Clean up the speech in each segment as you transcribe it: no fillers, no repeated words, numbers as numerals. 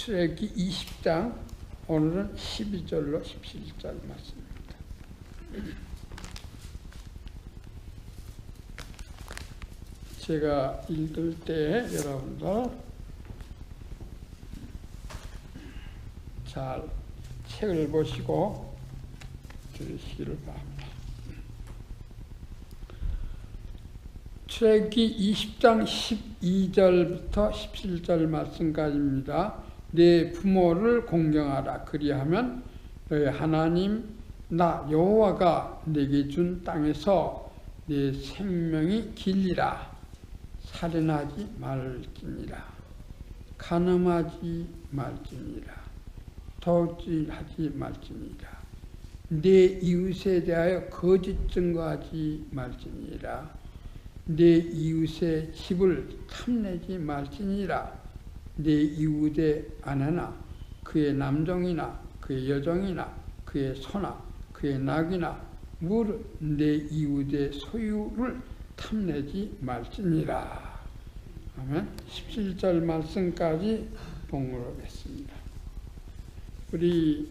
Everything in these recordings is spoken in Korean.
출애굽기 20장 오늘은 12절로 17절 말씀입니다. 제가 읽을 때 여러분들 잘 책을 보시고 들으시기를 바랍니다. 출애굽기 20장 12절부터 17절 말씀까지입니다. 네 부모를 공경하라. 그리하면 너희 하나님 나 여호와가 네게 준 땅에서 네 생명이 길리라. 살인하지 말지니라. 간음하지 말지니라. 도둑질하지 말지니라. 네 이웃에 대하여 거짓 증거하지 말지니라. 네 이웃의 집을 탐내지 말지니라. 네 이웃의 아내나 그의 남종이나 그의 여종이나 그의 소나 그의 낙이나 물은 내 이웃의 소유를 탐내지 말지니라. 아멘. 17절 말씀까지 봉독하겠습니다. 우리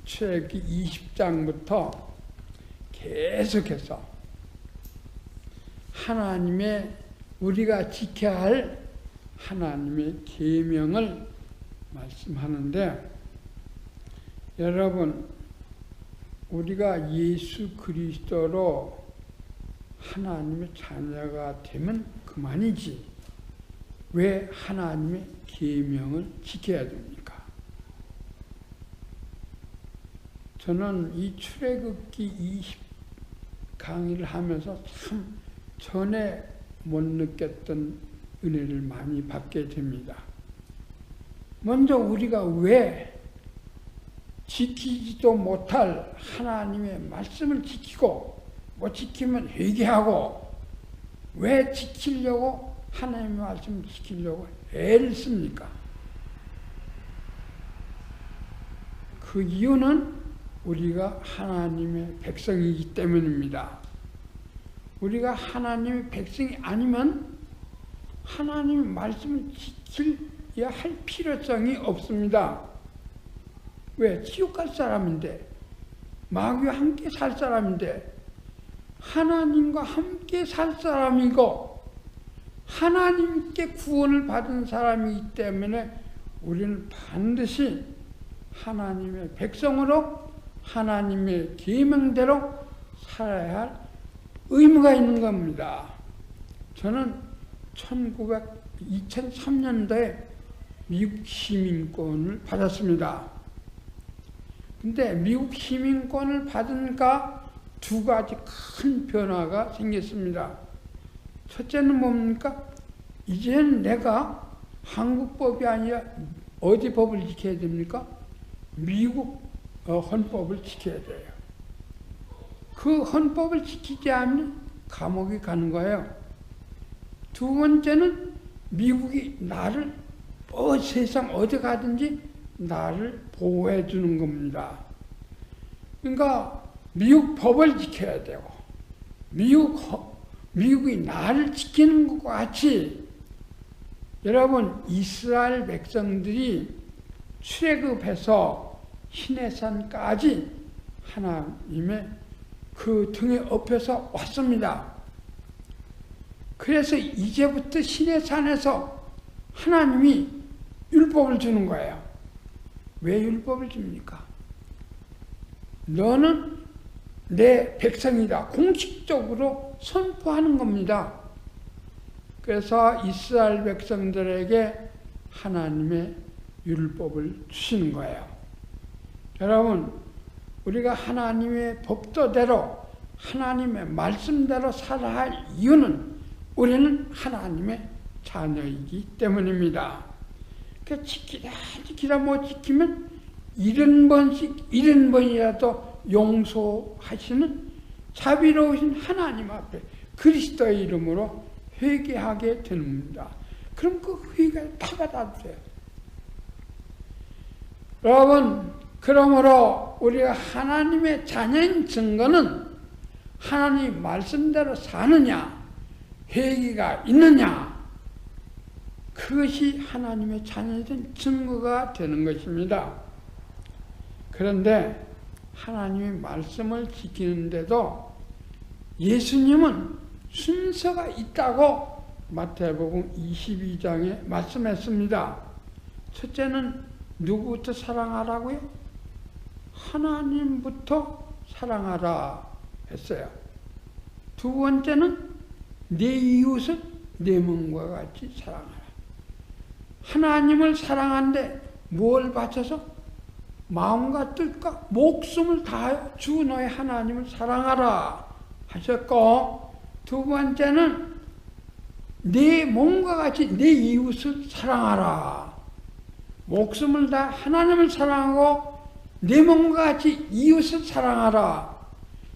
출애굽기 20장부터 계속해서 하나님의 우리가 지켜야 할 하나님의 계명을 말씀하는데, 여러분 우리가 예수 그리스도로 하나님의 자녀가 되면 그만이지 왜 하나님의 계명을 지켜야 됩니까? 저는 이 출애굽기 20 강의를 하면서 참 전에 못 느꼈던 은혜를 많이 받게 됩니다. 먼저 우리가 왜 지키지도 못할 하나님의 말씀을 지키고 못 지키면 회개하고 왜 지키려고 하나님의 말씀을 지키려고 애를 씁니까? 그 이유는 우리가 하나님의 백성이기 때문입니다. 우리가 하나님의 백성이 아니면 하나님의 말씀을 지켜야 할 필요성이 없습니다. 왜? 지옥 갈 사람인데, 마귀와 함께 살 사람인데, 하나님과 함께 살 사람이고 하나님께 구원을 받은 사람이기 때문에 우리는 반드시 하나님의 백성으로 하나님의 계명대로 살아야 할 의무가 있는 겁니다. 저는 2003년도에 미국 시민권을 받았습니다. 근데 미국 시민권을 받으니까 두 가지 큰 변화가 생겼습니다. 첫째는 뭡니까? 이제는 내가 한국법이 아니라 어디 법을 지켜야 됩니까? 미국 헌법을 지켜야 돼요. 그 헌법을 지키지 않으면 감옥에 가는 거예요. 두 번째는 미국이 나를 세상 어디 가든지 나를 보호해 주는 겁니다. 그러니까 미국 법을 지켜야 되고 미국이 나를 지키는 것과 같이 여러분 이스라엘 백성들이 출애굽해서 시내산까지 하나님의 그 등에 업혀서 왔습니다. 그래서 이제부터 시내산에서 하나님이 율법을 주는 거예요. 왜 율법을 줍니까? 너는 내 백성이다. 공식적으로 선포하는 겁니다. 그래서 이스라엘 백성들에게 하나님의 율법을 주시는 거예요. 여러분, 우리가 하나님의 법도대로 하나님의 말씀대로 살아야 할 이유는 우리는 하나님의 자녀이기 때문입니다. 그 지키다 못 지키면 70번이라도 용서하시는 자비로우신 하나님 앞에 그리스도의 이름으로 회개하게 됩니다. 그럼 그 회개를 다 받아주세요. 여러분, 그러므로 우리가 하나님의 자녀인 증거는 하나님 말씀대로 사느냐, 회개가 있느냐, 그것이 하나님의 자녀에 대한 증거가 되는 것입니다. 그런데 하나님의 말씀을 지키는데도 예수님은 순서가 있다고 마태복음 22장에 말씀했습니다. 첫째는 누구부터 사랑하라고요? 하나님부터 사랑하라 했어요. 두 번째는 내 이웃을 내 몸과 같이 사랑하라. 하나님을 사랑하는데 뭘 바쳐서? 마음과 뜻과 목숨을 다하여 주 너의 하나님을 사랑하라 하셨고, 두 번째는 내 몸과 같이 내 이웃을 사랑하라. 목숨을 다 하나님을 사랑하고 내 몸과 같이 이웃을 사랑하라.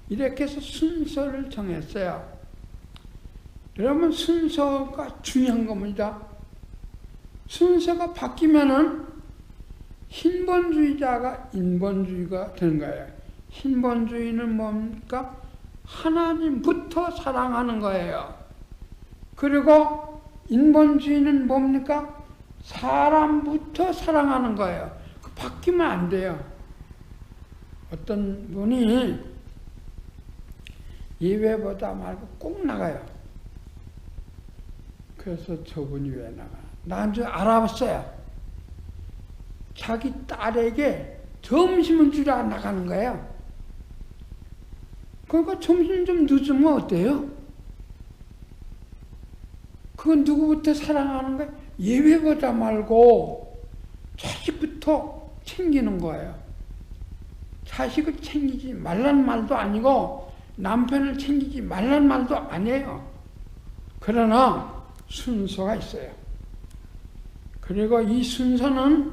이렇게 해서 순서를 정했어요. 여러분, 순서가 중요한 겁니다. 순서가 바뀌면은 흰번주의자가 인본주의가 되는 거예요. 흰번주의는 뭡니까? 하나님부터 사랑하는 거예요. 그리고 인본주의는 뭡니까? 사람부터 사랑하는 거예요. 바뀌면 안 돼요. 어떤 분이 예배보다 말고 꼭 나가요. 그래서 저분이 왜 나가? 나한테 알아봤어요. 자기 딸에게 점심을 주러 나가는 거예요. 그러니까 점심 좀 늦으면 어때요? 그건 누구부터 사랑하는 거예요? 예배보다 말고 자식부터 챙기는 거예요. 자식을 챙기지 말란 말도 아니고 남편을 챙기지 말란 말도 아니에요. 그러나 순서가 있어요. 그리고 이 순서는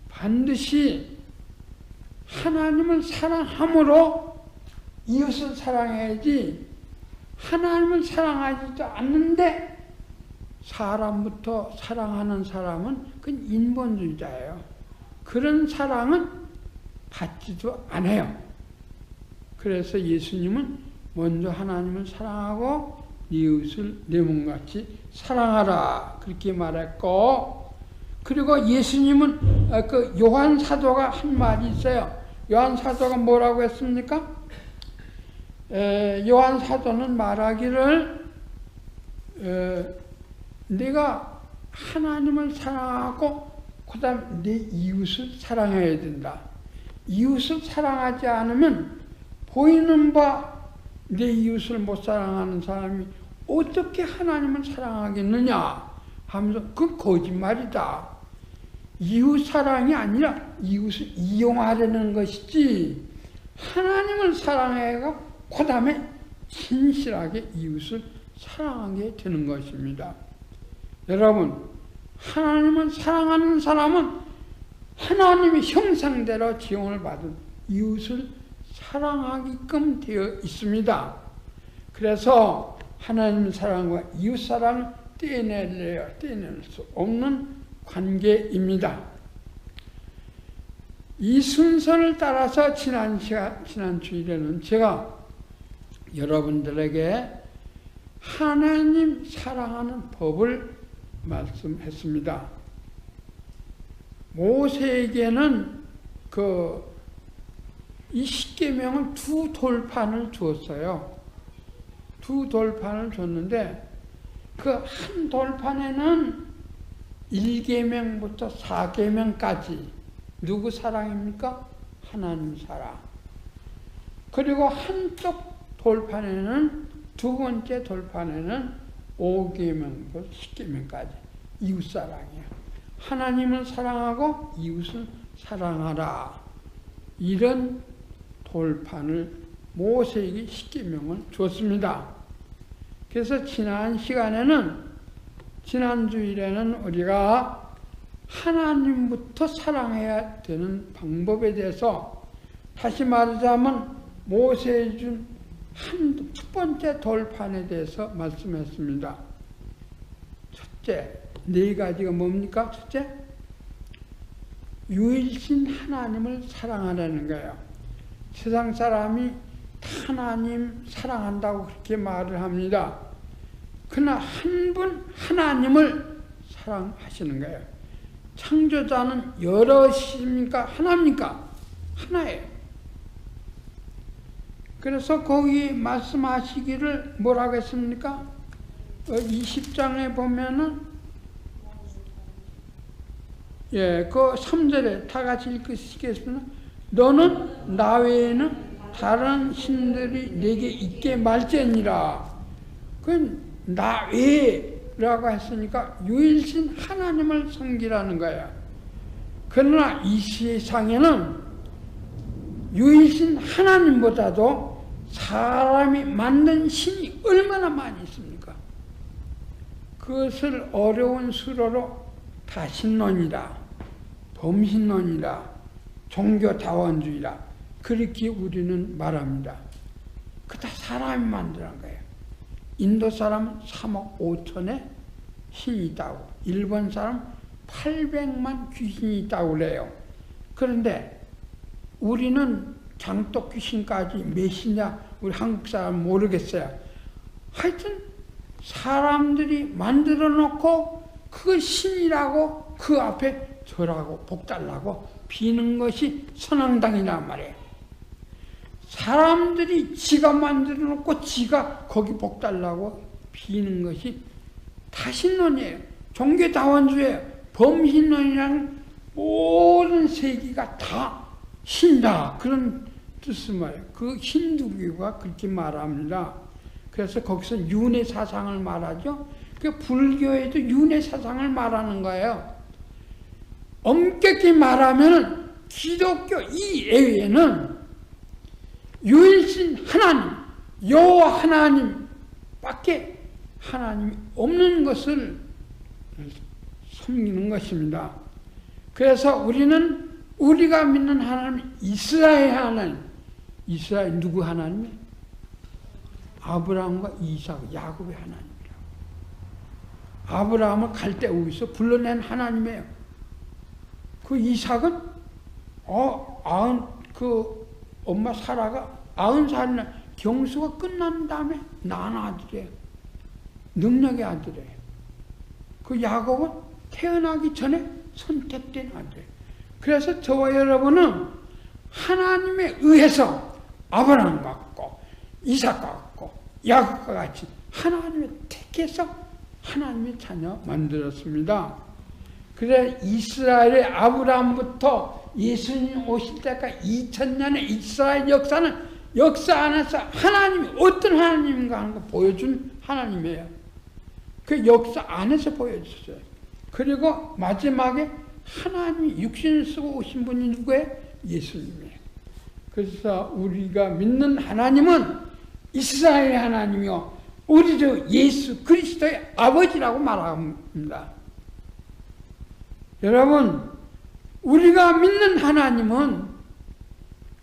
반드시 하나님을 사랑함으로 이웃을 사랑해야지, 하나님을 사랑하지도 않는데 사람부터 사랑하는 사람은 그건 인본주의자예요. 그런 사랑은 받지도 않아요. 그래서 예수님은 먼저 하나님을 사랑하고 이웃을 내 몸같이 사랑하라 그렇게 말했고, 그리고 예수님은 그 요한 사도가 한 말이 있어요. 요한 사도가 뭐라고 했습니까? 요한 사도는 말하기를 내가 하나님을 사랑하고 그 다음 내 이웃을 사랑해야 된다. 이웃을 사랑하지 않으면 보이는 바 내 이웃을 못 사랑하는 사람이 어떻게 하나님을 사랑하겠느냐 하면서 그건 거짓말이다. 이웃 사랑이 아니라 이웃을 이용하려는 것이지, 하나님을 사랑해가 그 다음에 진실하게 이웃을 사랑하게 되는 것입니다. 여러분, 하나님을 사랑하는 사람은 하나님의 형상대로 지원을 받은 이웃을 사랑하게끔 되어 있습니다. 그래서 하나님 사랑과 이웃 사랑을 떼낼 수 없는 관계입니다. 이 순서를 따라서 지난 주일에는 제가 여러분들에게 하나님 사랑하는 법을 말씀했습니다. 모세에게는 이 십계명은 두 돌판을 주었어요. 두 돌판을 줬는데 그 한 돌판에는 1계명부터 4계명까지 누구 사랑입니까? 하나님 사랑. 그리고 한쪽 돌판에는, 두 번째 돌판에는 5계명부터 10계명까지 이웃 사랑이에요. 하나님을 사랑하고 이웃을 사랑하라. 이런 돌판을 모세에게 10계명을 줬습니다. 그래서 지난 주일에는 우리가 하나님부터 사랑해야 되는 방법에 대해서, 다시 말하자면 모세에 준 첫 번째 돌판에 대해서 말씀했습니다. 첫째, 네 가지가 뭡니까? 첫째, 유일신 하나님을 사랑하라는 거예요. 세상 사람이 하나님 사랑한다고 그렇게 말을 합니다. 그러나 한 분 하나님을 사랑하시는 거예요. 창조자는 여럿입니까? 하나입니까? 하나예요. 그래서 거기 말씀하시기를 뭐라고 했습니까? 20장에 보면은 그 3절에 다 같이 읽으시겠습니다. 너는 나 외에는 다른 신들이 내게 있게 말지니라. 그건 나 외라고 했으니까 유일신 하나님을 섬기라는 거예요. 그러나 이 세상에는 유일신 하나님보다도 사람이 만든 신이 얼마나 많이 있습니까? 그것을 어려운 수로로 다신론이라, 범신론이라, 종교다원주의라 그렇게 우리는 말합니다. 그 다 사람이 만드는 거예요. 인도 사람은 3억 5천의 신이 있다고, 일본 사람 800만 귀신이 있다고 그래요. 그런데 우리는 장독 귀신까지 몇이냐 우리 한국 사람 모르겠어요. 하여튼 사람들이 만들어 놓고 그 신이라고 그 앞에 절하고 복달라고 비는 것이 선앙당이란 말이에요. 사람들이 지가 만들어 놓고 지가 거기 복달라고 비는 것이 다신론이에요. 종교다원주의예요. 범신론이라는 모든 세계가 다 신다 그런 뜻을 말해요. 그 힌두교가 그렇게 말합니다. 그래서 거기서 윤회 사상을 말하죠. 그 불교에도 윤회 사상을 말하는 거예요. 엄격히 말하면 기독교 이외에는 유일신 하나님, 여호와 하나님밖에 하나님이 없는 것을 섬기는 것입니다. 그래서 우리가 믿는 하나님, 이스라엘 하나님, 이스라엘 누구 하나님이에요? 아브라함과 이삭, 야곱의 하나님이라고. 아브라함을 갈대우에서 불러낸 하나님이에요. 그 이삭은 엄마 사라가 90살이나 경수가 끝난 다음에 낳은 아들이에요. 능력의 아들이에요. 그 야곱은 태어나기 전에 선택된 아들이에요. 그래서 저와 여러분은 하나님에 의해서 아브라함 같고 이삭 같고 야곱과 같이 하나님의 택해서 하나님의 자녀 만들었습니다. 그래 이스라엘의 아브라함부터 예수님 오실 때까지 2000년의 이스라엘 역사 안에서 하나님이 어떤 하나님인가 하는 거 보여준 하나님이에요. 그 역사 안에서 보여줬어요. 그리고 마지막에 하나님이 육신을 쓰고 오신 분이 누구예요? 예수님이에요. 그래서 우리가 믿는 하나님은 이스라엘의 하나님이요 우리 주 예수 그리스도의 아버지라고 말합니다. 여러분 우리가 믿는 하나님은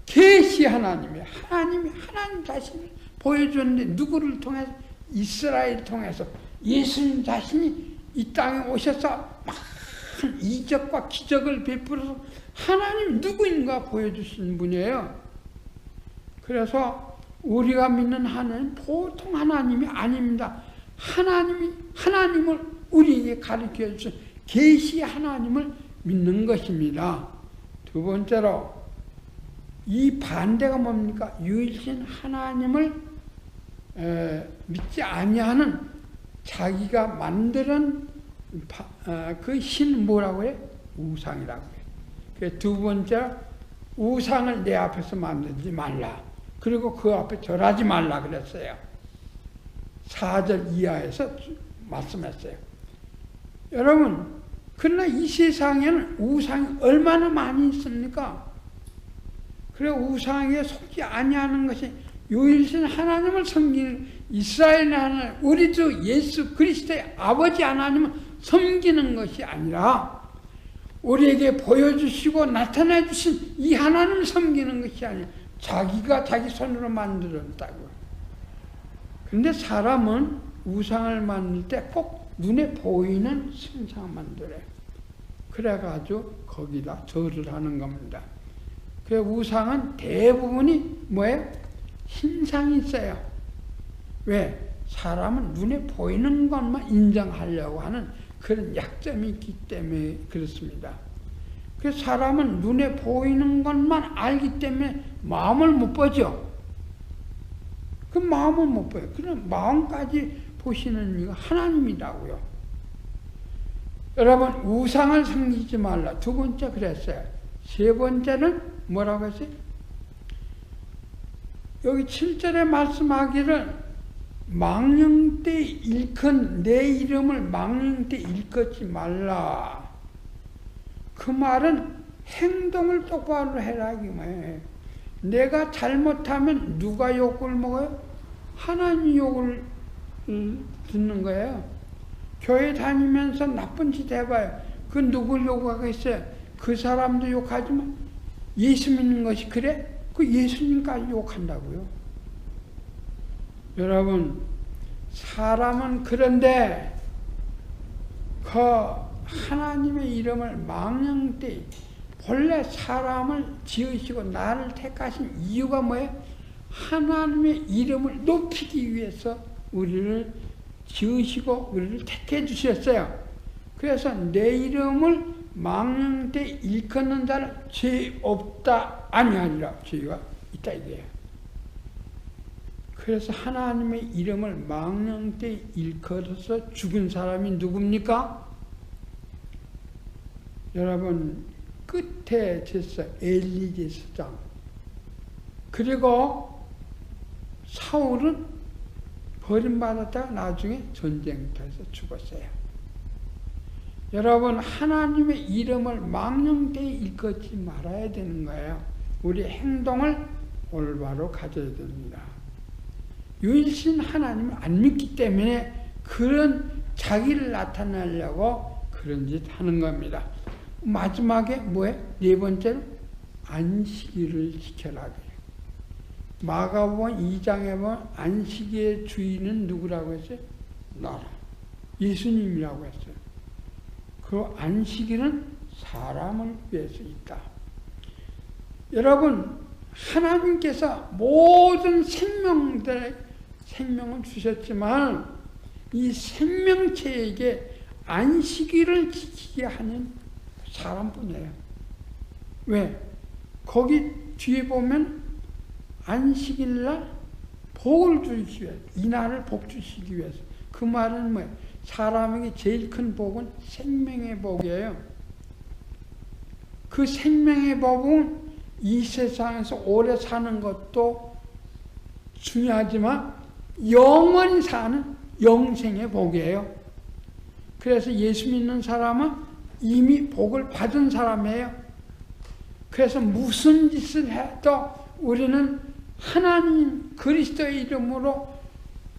계시 하나님이에요. 하나님이 하나님 자신을 보여줬는데 누구를 통해서? 이스라엘을 통해서 예수님 자신이 이 땅에 오셔서 많은 이적과 기적을 베풀어서 하나님 누구인가 보여주신 분이에요. 그래서 우리가 믿는 하나님은 보통 하나님이 아닙니다. 하나님을 우리에게 가르쳐 주신 계시 하나님을 믿는 것입니다. 두 번째로 이 반대가 뭡니까? 유일신 하나님을 믿지 아니하는 자기가 만드는 그 신 뭐라고 해요? 우상이라고 해요. 두 번째 우상을 내 앞에서 만들지 말라. 그리고 그 앞에 절하지 말라 그랬어요. 4절 이하에서 말씀했어요. 여러분 그러나 이 세상에는 우상이 얼마나 많이 있습니까? 그래 우상에 속지 아니하는 것이 유일신 하나님을 섬기는 이스라엘 하나님, 우리 주 예수 그리스도의 아버지 하나님을 섬기는 것이 아니라 우리에게 보여주시고 나타내 주신 이 하나님을 섬기는 것이 아니라 자기가 자기 손으로 만들었다고. 그런데 사람은 우상을 만들 때 꼭 눈에 보이는 신상을 만들어요. 그래가지고 거기다 절을 하는 겁니다. 그 우상은 대부분이 뭐예요? 신상이 있어요. 왜? 사람은 눈에 보이는 것만 인정하려고 하는 그런 약점이 있기 때문에 그렇습니다. 그래서 사람은 눈에 보이는 것만 알기 때문에 마음을 못 보죠. 그 마음을 못 봐요. 그럼 마음까지 보시는 이가 하나님이라고요. 여러분, 우상을 섬기지 말라. 두 번째 그랬어요. 세 번째는 뭐라고 했어요? 여기 7절에 말씀하기를 망령 때 일컫 내 이름을 망령 때 일컫지 말라. 그 말은 행동을 똑바로 해라 이 말이에요. 내가 잘못하면 누가 욕을 먹어요? 하나님 욕을 듣는 거예요. 교회 다니면서 나쁜 짓 해봐요. 그 누굴 욕하겠어요? 그 사람도 욕하지만 예수 믿는 것이 그래? 그 예수님까지 욕한다고요. 여러분, 사람은 그런데 그 하나님의 이름을 망령되이 본래 사람을 지으시고 나를 택하신 이유가 뭐예요? 하나님의 이름을 높이기 위해서 우리를 지으시고 우리를 택해 주셨어요. 그래서 내 이름을 망령되이 일컫는 자는 죄 없다 아니하리라. 죄가 있다 이거예요. 그래서 하나님의 이름을 망령되이 일컬어서 죽은 사람이 누굽니까? 여러분, 끝에 제사 엘리 제사장, 그리고 사울은 버림받았다가 나중에 전쟁터에서 죽었어요. 여러분, 하나님의 이름을 망령되이 일컫지 말아야 되는 거예요. 우리 행동을 올바로 가져야 됩니다. 유일신 하나님을 안 믿기 때문에 그런 자기를 나타내려고 그런 짓 하는 겁니다. 마지막에 뭐예요? 네 번째는 안식일을 지켜라. 마가복음 2장에 보면 안식일의 주인은 누구라고 했어요? 나라. 예수님이라고 했어요. 그 안식일은 사람을 위해서 있다. 여러분, 하나님께서 모든 생명들의 생명을 주셨지만 이 생명체에게 안식일을 지키게 하는 사람뿐이에요. 왜? 거기 뒤에 보면 안식일날 복을 주시기 위해서, 이날을 복 주시기 위해서. 그 말은 뭐예요? 사람에게 제일 큰 복은 생명의 복이에요. 그 생명의 복은 이 세상에서 오래 사는 것도 중요하지만 영원히 사는 영생의 복이에요. 그래서 예수 믿는 사람은 이미 복을 받은 사람이에요. 그래서 무슨 짓을 해도 우리는 하나님 그리스도의 이름으로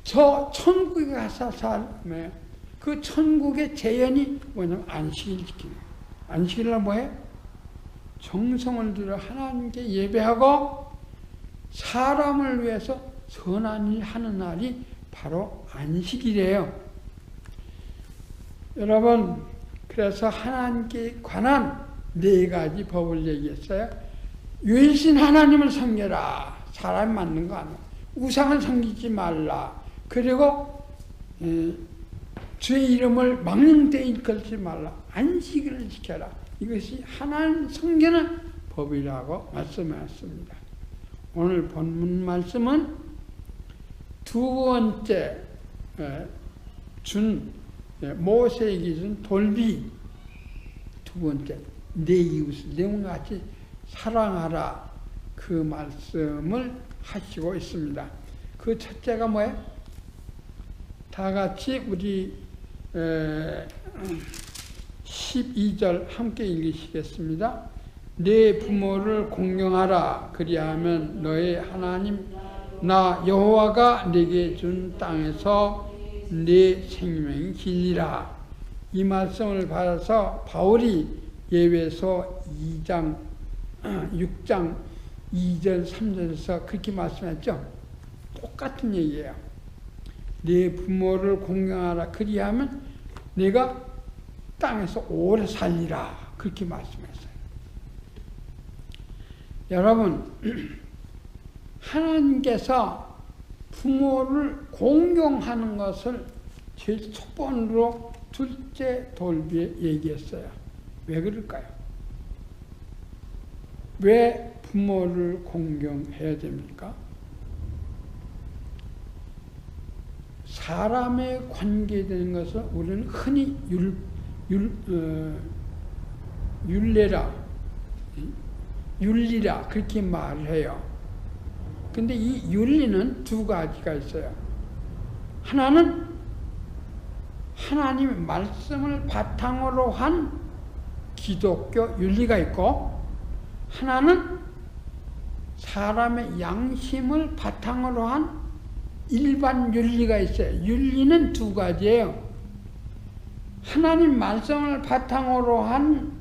저 천국에 가서 살면 그 천국의 재현이 뭐냐면 안식일 지키는 거예요. 안식일은 뭐예요? 정성을 들여 하나님께 예배하고 사람을 위해서 선한 일 하는 날이 바로 안식일이에요. 여러분, 그래서 하나님께 관한 네 가지 법을 얘기했어요. 유일신 하나님을 섬겨라. 사람이 맞는 거 아니야. 우상을 섬기지 말라. 그리고 주의 이름을 망령되이 일컬지 말라. 안식일을 지켜라. 이것이 하나님 섬기는 법이라고 말씀하셨습니다. 오늘 본문 말씀은 두 번째 준 모세에게 준 돌비, 두 번째 내 이웃을 내 같이 사랑하라, 그 말씀을 하시고 있습니다. 그 첫째가 뭐예요? 다 같이 우리 12절 함께 읽으시겠습니다. 내 부모를 공경하라. 그리하면 너의 하나님 나 여호와가 내게 준 땅에서 내 생명이 길리라. 이 말씀을 받아서 바울이 예배서 2장 6장 2절 3절에서 그렇게 말씀했죠. 똑같은 얘기예요. 내 부모를 공경하라. 그리하면 내가 땅에서 오래 살리라. 그렇게 말씀했어요. 여러분, 하나님께서 부모를 공경하는 것을 제일 첫 번으로 둘째 돌비에 얘기했어요. 왜 그럴까요? 왜 부모를 공경해야 됩니까? 사람에 관계되는 것을 우리는 흔히 윤리라 그렇게 말을 해요. 근데 이 윤리는 두 가지가 있어요. 하나는 하나님의 말씀을 바탕으로 한 기독교 윤리가 있고, 하나는 사람의 양심을 바탕으로 한 일반 윤리가 있어요. 윤리는 두 가지예요. 하나님 말씀을 바탕으로 한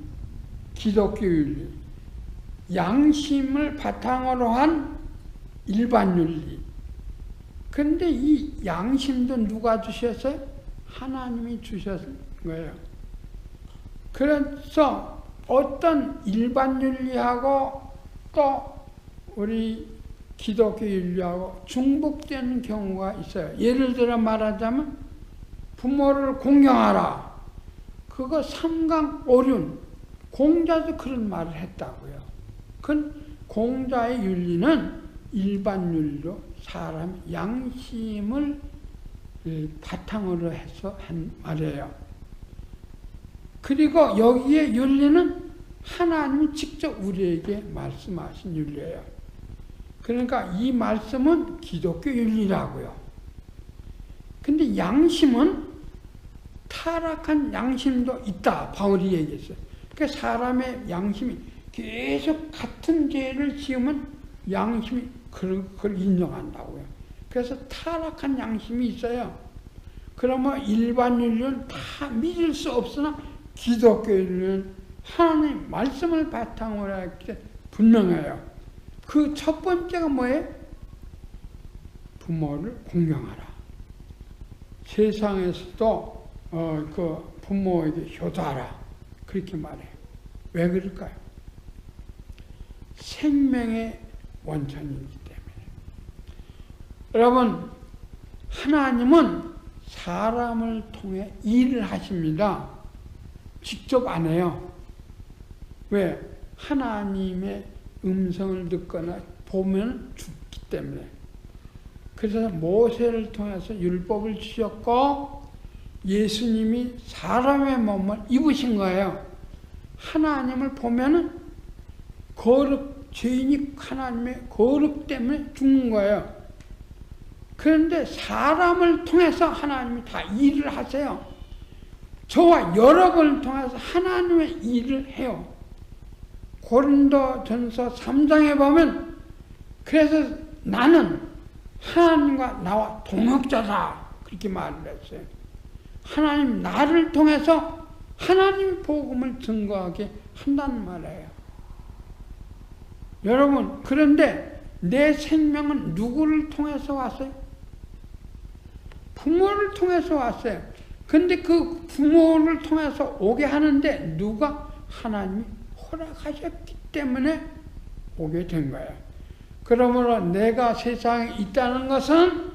기독교 윤리, 양심을 바탕으로 한 일반 윤리. 그런데 이 양심도 누가 주셨어요? 하나님이 주셨은 거예요. 그래서 어떤 일반 윤리하고 또 우리 기독교 윤리하고 중복되는 경우가 있어요. 예를 들어 말하자면 부모를 공경하라. 그거 삼강오륜, 공자도 그런 말을 했다고요. 그건 공자의 윤리는 일반 윤리로 사람 양심을 바탕으로 해서 한 말이에요. 그리고 여기에 윤리는 하나님이 직접 우리에게 말씀하신 윤리예요. 그러니까 이 말씀은 기독교 윤리라고요. 근데 양심은 타락한 양심도 있다. 바울이 얘기했어요. 그러니까 사람의 양심이 계속 같은 죄를 지으면 양심이 그걸 인정한다고요. 그래서 타락한 양심이 있어요. 그러면 일반 윤리는 다 믿을 수 없으나 기독교 윤리는 하나님 말씀을 바탕으로 했기 때문에 분명해요. 그 첫 번째가 뭐예요? 부모를 공경하라. 세상에서도 그 부모에게 효도하라. 그렇게 말해요. 왜 그럴까요? 생명의 원천이기 때문에. 여러분, 하나님은 사람을 통해 일을 하십니다. 직접 안 해요. 왜? 하나님의 음성을 듣거나 보면 죽기 때문에. 그래서 모세를 통해서 율법을 주셨고 예수님이 사람의 몸을 입으신 거예요. 하나님을 보면은 죄인이 하나님의 거룩 때문에 죽는 거예요. 그런데 사람을 통해서 하나님이 다 일을 하세요. 저와 여러분을 통해서 하나님의 일을 해요. 고린도전서 3장에 보면 그래서 나는 하나님과 나와 동역자다 그렇게 말을 했어요. 하나님 나를 통해서 하나님 복음을 증거하게 한다는 말이에요. 여러분, 그런데 내 생명은 누구를 통해서 왔어요? 부모를 통해서 왔어요. 근데 그 부모를 통해서 오게 하는데 누가? 하나님이 허락하셨기 때문에 오게 된 거예요. 그러므로 내가 세상에 있다는 것은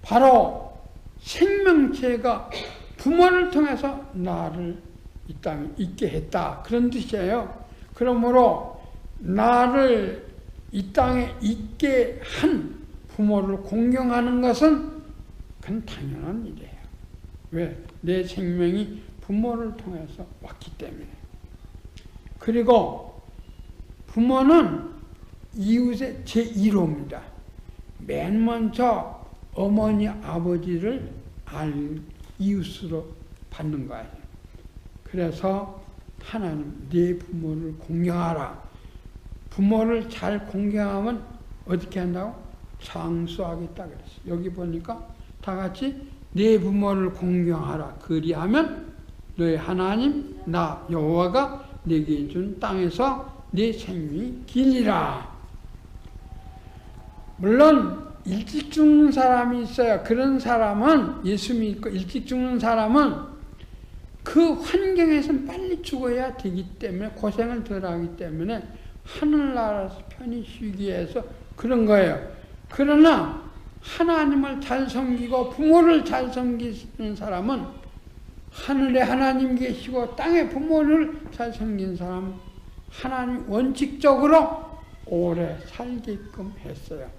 바로 생명체가 부모를 통해서 나를 이 땅에 있게 했다. 그런 뜻이에요. 그러므로 나를 이 땅에 있게 한 부모를 공경하는 것은 그건 당연한 일이에요. 왜? 내 생명이 부모를 통해서 왔기 때문에. 그리고 부모는 이웃의 제1호입니다. 맨 먼저 어머니, 아버지를 이웃으로 받는 거예요. 그래서 하나님, 네 부모를 공경하라. 부모를 잘 공경하면 어떻게 한다고? 장수하겠다 그랬어요. 여기 보니까 다 같이 네 부모를 공경하라. 그리하면 너의 하나님 나 여호와가 네게 준 땅에서 네 생명이 길리라. 물론 일찍 죽는 사람이 있어요. 그런 사람은, 예수 믿고 일찍 죽는 사람은 그 환경에서 빨리 죽어야 되기 때문에, 고생을 덜 하기 때문에 하늘나라에서 편히 쉬기 위해서 그런 거예요. 그러나 하나님을 잘 섬기고 부모를 잘 섬기는 사람은 하늘에 하나님 계시고 땅에 부모를 잘 섬긴 사람 하나님 원칙적으로 오래 살게끔 했어요.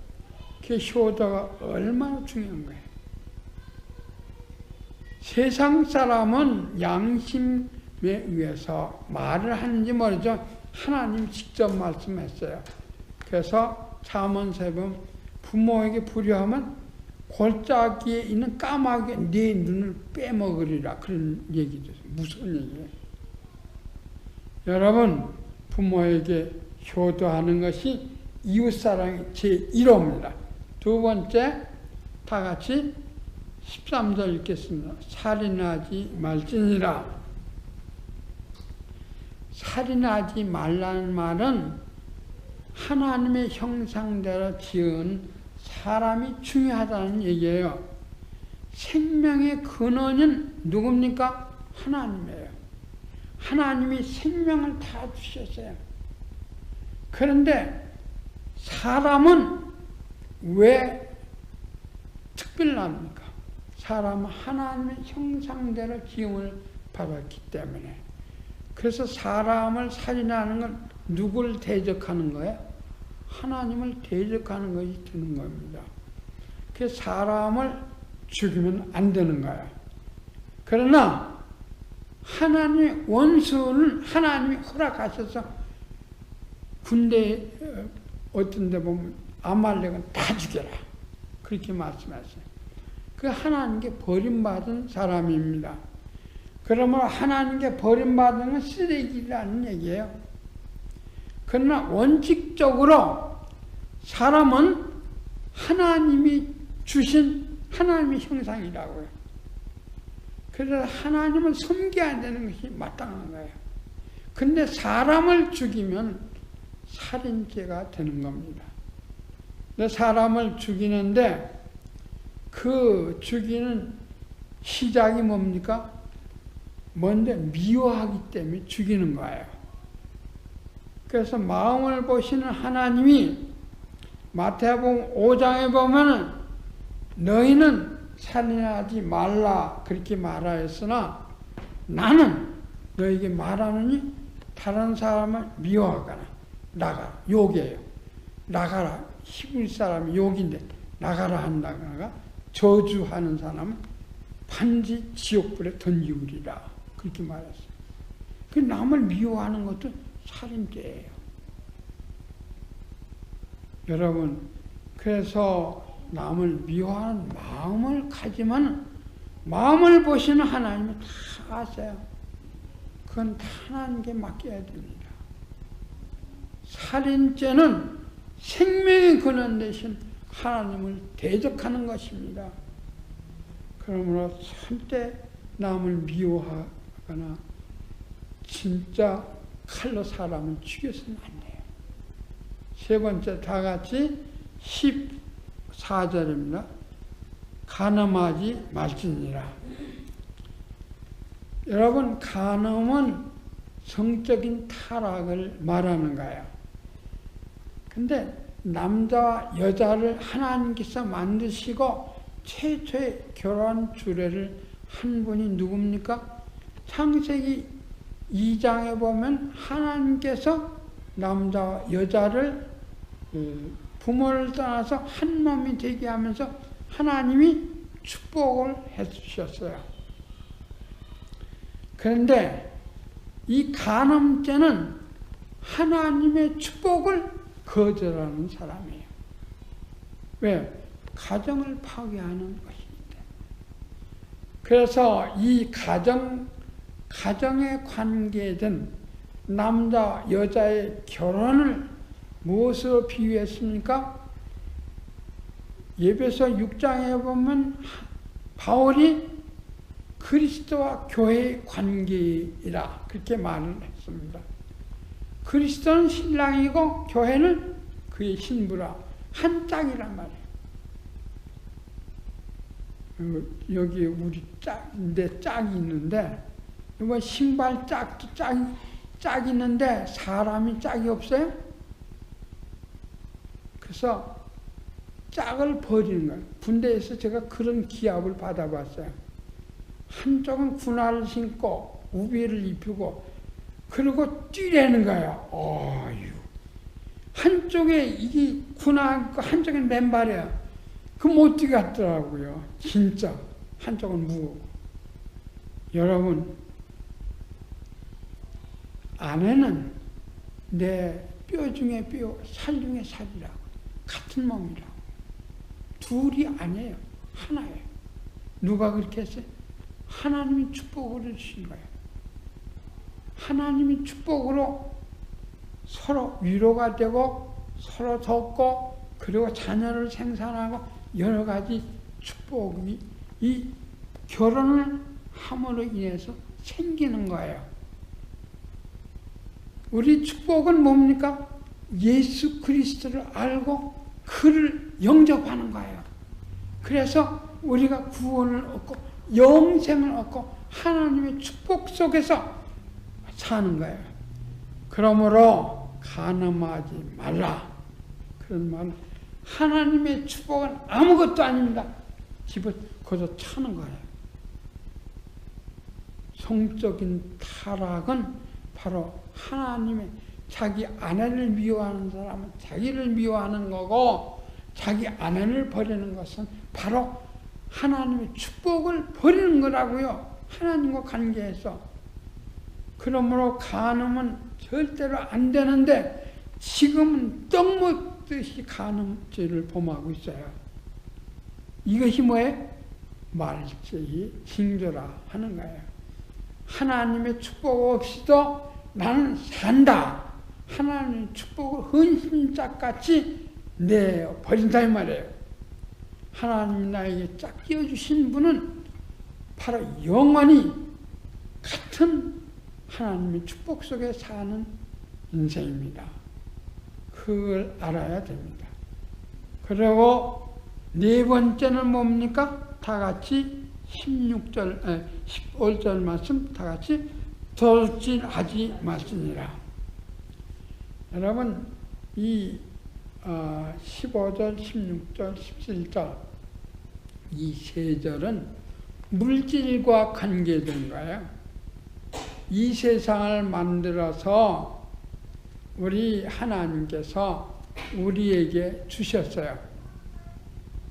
그 효도가 얼마나 중요한 거예요. 세상 사람은 양심에 의해서 말을 하는지 모르죠. 하나님 직접 말씀했어요. 그래서 잠언서에 보면 부모에게 불효하면 골짜기에 있는 까마귀 네 눈을 빼먹으리라. 그런 얘기죠. 무서운 얘기예요. 여러분, 부모에게 효도하는 것이 이웃사랑의 제1호입니다. 두 번째, 다 같이 13절 읽겠습니다. 살인하지 말지니라. 살인하지 말라는 말은 하나님의 형상대로 지은 사람이 중요하다는 얘기예요. 생명의 근원은 누굽니까? 하나님이에요. 하나님이 생명을 다 주셨어요. 그런데 사람은 왜 특별합니까? 사람은 하나님의 형상대로 지음을 받았기 때문에. 그래서 사람을 살인하는 건 누구를 대적하는 거예요? 하나님을 대적하는 것이 되는 겁니다. 그래서 사람을 죽이면 안 되는 거예요. 그러나 하나님의 원수는 하나님이 허락하셔서 군대 어떤 데 보면 아말렉은 다 죽여라. 그렇게 말씀하셨어요. 그 하나님께 버림받은 사람입니다. 그러므로 하나님께 버림받은 건 쓰레기라는 얘기예요. 그러나 원칙적으로 사람은 하나님이 주신 하나님의 형상이라고요. 그래서 하나님을 섬겨야 되는 것이 마땅한 거예요. 근데 사람을 죽이면 살인죄가 되는 겁니다. 근데 사람을 죽이는데 그 죽이는 시작이 뭡니까? 먼저 미워하기 때문에 죽이는 거예요. 그래서 마음을 보시는 하나님이 마태복음 5장에 보면은 너희는 살인하지 말라 그렇게 말하였으나 나는 너에게 말하느니 다른 사람을 미워하거나 나가라. 욕이에요. 나가라. 히브리 사람이 욕인데 나가라 한다거나 저주하는 사람은 반드시 지옥불에 던지우리라. 그렇게 말했어요. 그 남을 미워하는 것도 살인죄예요. 여러분, 그래서 남을 미워하는 마음을 가지만 마음을 보시는 하나님은 다 아세요. 그건 다 하나님께 맡겨야 됩니다. 살인죄는 생명의 근원 대신 하나님을 대적하는 것입니다. 그러므로 절대 남을 미워하거나 진짜 칼로 사람을 죽여서는 안 돼요. 세 번째 다 같이 14절입니다. 간음하지 말지니라. 여러분, 간음은 성적인 타락을 말하는 거예요. 근데 남자와 여자를 하나님께서 만드시고 최초의 결혼 주례를 한 분이 누굽니까? 창세기 2장에 보면 하나님께서 남자와 여자를 부모를 떠나서 한 몸이 되게 하면서 하나님이 축복을 해주셨어요. 그런데 이 간음죄는 하나님의 축복을 거절하는 사람이에요. 왜? 가정을 파괴하는 것입니다. 그래서 이 가정에 관계된 남자, 여자의 결혼을 무엇으로 비유했습니까? 에베소 6장에 보면 바울이 그리스도와 교회의 관계이라 그렇게 말을 했습니다. 그리스도는 신랑이고 교회는 그의 신부라 한 짝이란 말이에요. 여기 우리 내 짝이 있는데 이번 신발 짝도 짝이 있는데 사람이 짝이 없어요? 그래서 짝을 버리는 거예요. 군대에서 제가 그런 기합을 받아봤어요. 한쪽은 군화를 신고 우비를 입히고 그리고 뛰라는 거예요. 어휴. 한쪽에 이게 군화 입고 한쪽엔 맨발이야. 그 못 뛰겠더라고요. 진짜. 한쪽은 무거워. 여러분, 아내는 내 뼈 중에 뼈, 살 중에 살이라고. 같은 몸이라고. 둘이 아니에요. 하나예요. 누가 그렇게 했어요? 하나님이 축복을 주신 거예요. 하나님이 축복으로 서로 위로가 되고 서로 돕고 그리고 자녀를 생산하고 여러 가지 축복이 이 결혼을 함으로 인해서 생기는 거예요. 우리 축복은 뭡니까? 예수 그리스도를 알고 그를 영접하는 거예요. 그래서 우리가 구원을 얻고 영생을 얻고 하나님의 축복 속에서 사는 거예요. 그러므로 간음하지 말라. 그런 말은 하나님의 축복은 아무것도 아닙니다. 집어 거기서 차는 거예요. 성적인 타락은 바로 하나님의 자기 아내를 미워하는 사람은 자기를 미워하는 거고 자기 아내를 버리는 것은 바로 하나님의 축복을 버리는 거라고요. 하나님과 관계에서. 그러므로 간음은 절대로 안 되는데 지금은 떡 먹듯이 간음죄를 범하고 있어요. 이것이 뭐예요? 말죄의 징조라 하는 거예요. 하나님의 축복 없이도 나는 산다. 하나님의 축복을 헌신짝같이 내버린다 이 말이에요. 하나님이 나에게 짝 띄워주신 분은 바로 영원히 같은 하나님의 축복 속에 사는 인생입니다. 그걸 알아야 됩니다. 그리고 네 번째는 뭡니까? 다 같이 15절 말씀 다 같이 도둑질하지 말지니라. 여러분 이 15절, 16절, 17절 이 세 절은 물질과 관계된 거예요. 이 세상을 만들어서 우리 하나님께서 우리에게 주셨어요.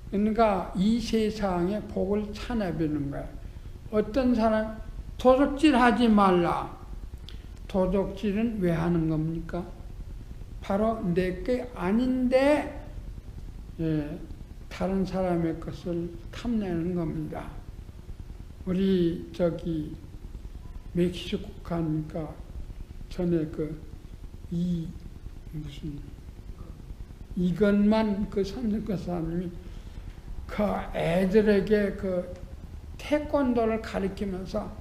그러니까 이 세상에 복을 차내비는 거예요. 어떤 사람 도둑질하지 말라. 도둑질은 왜 하는 겁니까? 바로 내 게 아닌데 다른 사람의 것을 탐내는 겁니다. 우리 저기 멕시코 가니까 전에 이것만 그 선생님 사람이 그 애들에게 그 태권도를 가르치면서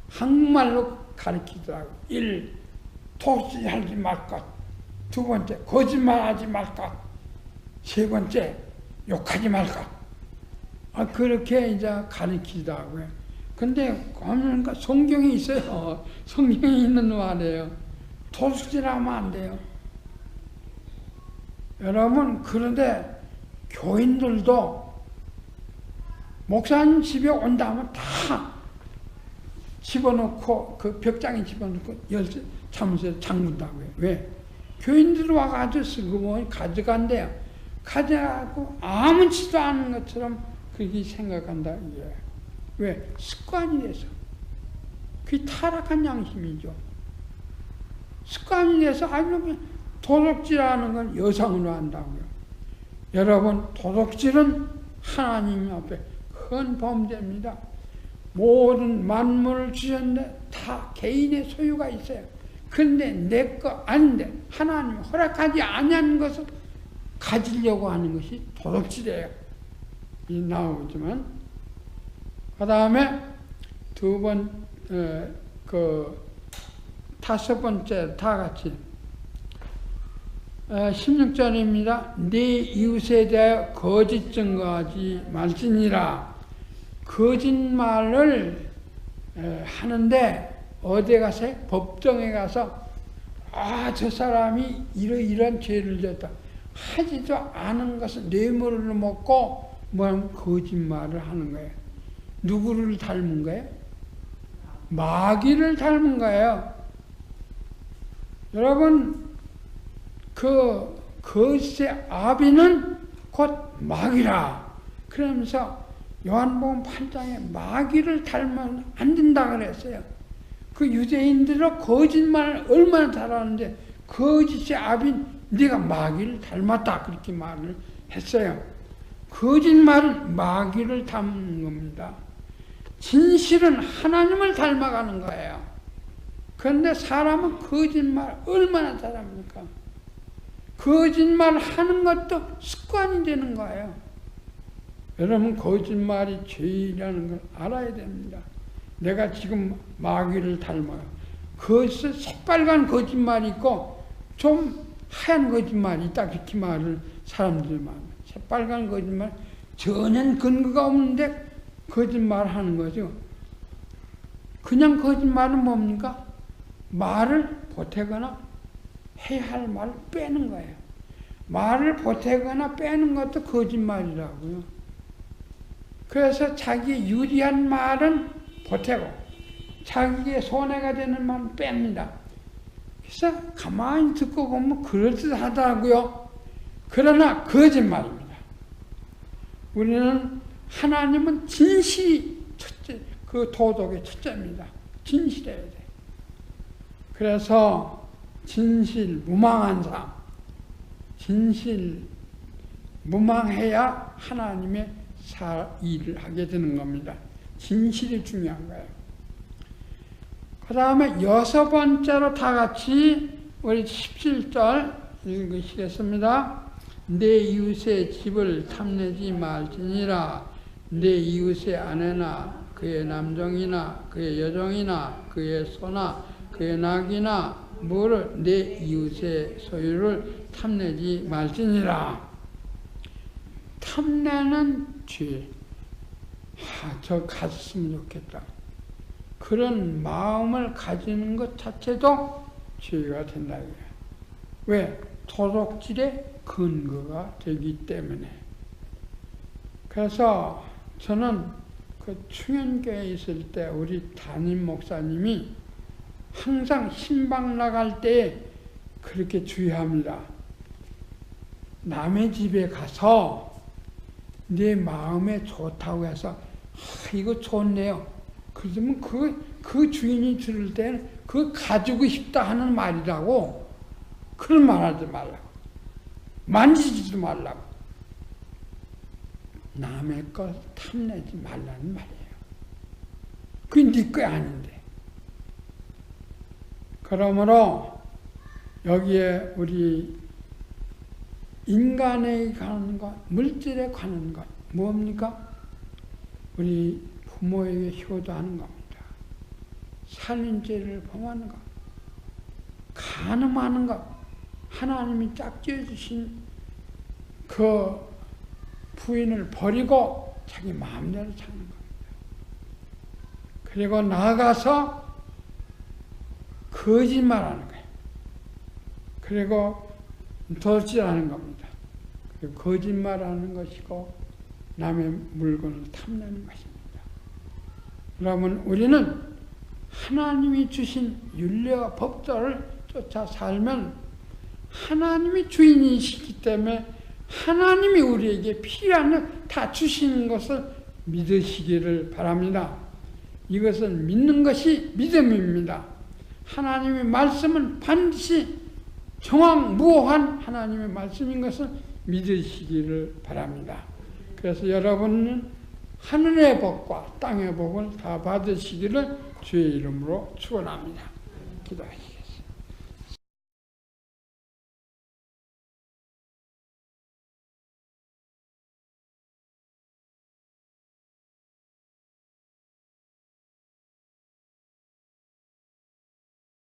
한국말로 가르치더라고요. 1. 도둑질하지 말 것. 2번째, 거짓말하지 말 것. 3번째, 욕하지 말 것. 그렇게 이제 가르치더라고요. 근데 그러니까 성경에 있어요. 성경에 있는 말이에요. 도둑질하면 안 돼요. 여러분, 그런데 교인들도 목사님 집에 온다 하면 다 집어넣고 그 벽장에 집어넣고 열쇠 잠수에 잠근다고요. 왜? 교인들 와가지고 쓰고 가져간대요. 가져가고 아무렇지도 않은 것처럼 그렇게 생각한다. 이게. 왜? 습관이 돼서. 그게 타락한 양심이죠. 습관이 돼서 아주 도둑질하는 건 여상으로 한다고요. 여러분, 도둑질은 하나님 앞에 큰 범죄입니다. 모든 만물을 주셨는데 다 개인의 소유가 있어요. 근데 내 거 아닌데 하나님이 허락하지 아니한 것을 가지려고 하는 것이 도둑질이에요. 이 나오지만 그 다음에 다섯 번째 다 같이 16절입니다. 네 이웃에 대하여 거짓 증거하지 말지니라. 거짓말을 하는데 어디에 가서 법정에 가서 저 사람이 이런 죄를 졌다 하지도 않은 것을 뇌물을 먹고 거짓말을 하는 거예요. 누구를 닮은 거예요? 마귀를 닮은 거예요. 여러분, 그것의 아비는 곧 마귀라. 그러면서 요한복음 8장에 마귀를 닮으면 안 된다 그랬어요. 그 유대인들은 거짓말을 얼마나 잘하는데 거짓의 아비는 네가 마귀를 닮았다 그렇게 말을 했어요. 거짓말은 마귀를 닮는 겁니다. 진실은 하나님을 닮아가는 거예요. 그런데 사람은 거짓말 얼마나 잘합니까? 거짓말 하는 것도 습관이 되는 거예요. 여러분, 거짓말이 죄라는 걸 알아야 됩니다. 내가 지금 마귀를 닮아요. 그것은 새빨간 거짓말이 있고 좀 하얀 거짓말이 있다 그렇게 말을 사람들이 말해요. 새빨간 거짓말, 전혀 근거가 없는데 거짓말하는 거죠. 그냥 거짓말은 뭡니까? 말을 보태거나 해야 할 말을 빼는 거예요. 말을 보태거나 빼는 것도 거짓말이라고요. 그래서 자기 유리한 말은 보태고 자기의 손해가 되는 말은 뺍니다. 그래서 가만히 듣고 보면 그럴듯하더라고요. 그러나 거짓말입니다. 우리는 하나님은 진실이 첫째, 그 도덕의 첫째입니다. 진실해야 돼. 그래서 진실 무망한 삶, 진실 무망해야 하나님의 일을 하게 되는 겁니다. 진실이 중요한 거예요. 그 다음에 6번째로 다 같이 우리 17절 읽으시겠습니다. 내 이웃의 집을 탐내지 말지니라. 내 이웃의 아내나 그의 남종이나 그의 여종이나 그의 소나 그의 낙이나 뭐를 내 이웃의 소유를 탐내지 말지니라. 탐내는 죄. 저 가졌으면 좋겠다. 그런 마음을 가지는 것 자체도 죄가 된다. 왜? 도덕질의 근거가 되기 때문에. 그래서 저는 그 충현교회에 있을 때 우리 담임 목사님이 항상 신방 나갈 때 그렇게 주의합니다. 남의 집에 가서 내 마음에 좋다고 해서 이거 좋네요. 그러면 그 주인이 들을 때는 그거 가지고 싶다 하는 말이라고. 그런 말 하지 말라고. 만지지도 말라고. 남의 것 탐내지 말라는 말이에요. 그게 네 거 아닌데. 그러므로 여기에 우리 인간에 관한 것, 물질에 관한 것, 뭡니까? 우리 부모에게 효도하는 겁니다. 살인죄를 범하는 것, 간음하는 것, 하나님이 짝지어 주신 그 부인을 버리고 자기 마음대로 사는 겁니다. 그리고 나아가서 거짓말하는 거예요. 그리고 도둑질하는 겁니다. 그리고 거짓말하는 것이고 남의 물건을 탐내는 것입니다. 그러면 우리는 하나님이 주신 윤리와 법도를 쫓아 살면 하나님이 주인이시기 때문에 하나님이 우리에게 필요한 것 다 주시는 것을 믿으시기를 바랍니다. 이것은 믿는 것이 믿음입니다. 하나님의 말씀은 반드시 정확무오한 하나님의 말씀인 것을 믿으시기를 바랍니다. 그래서 여러분은 하늘의 복과 땅의 복을 다 받으시기를 주의 이름으로 축원합니다. 기도하시겠습니다.